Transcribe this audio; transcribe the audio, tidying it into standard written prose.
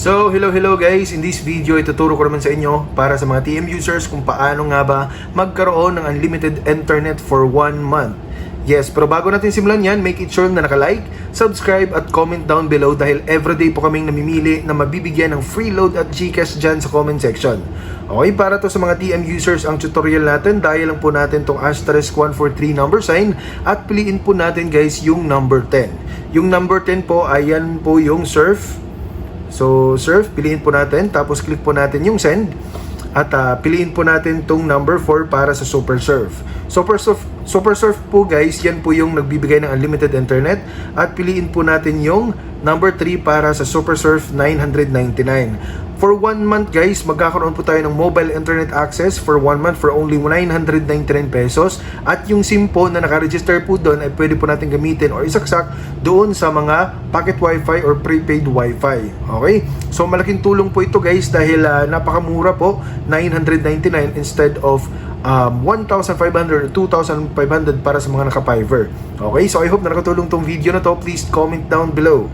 So, hello guys! In this video, ituturo ko naman sa inyo para sa mga TM users kung paano nga ba magkaroon ng unlimited internet for 1 month. Yes, pero bago natin simulan yan, make it sure na naka-like, subscribe at comment down below dahil everyday po kaming namimili na mabibigyan ng free load at Gcash dyan sa comment section. Okay, para to sa mga TM users ang tutorial natin, dial lang po natin tong *143 number sign at piliin po natin guys yung number 10. Yung number 10 po, ayan po yung surf. So, surf, piliin po natin, tapos click po natin yung send at piliin po natin tong number 4 para sa Super Surf. Super Surf po guys, yan po yung nagbibigay ng unlimited internet at piliin po natin yung number 3 para sa Super Surf 999. For 1 month guys, magkakaroon po tayo ng mobile internet access for 1 month for only 999 pesos at yung SIM po na nakaregister po doon ay pwede po natin gamitin or isaksak doon sa mga pocket wifi or prepaid wifi. Okay? So malaking tulong po ito guys dahil napakamura po, 999 instead of 1,500 or 2,500 para sa mga naka-Fiverr. Okay? So I hope na nakatulong tong video na to. Please comment down below.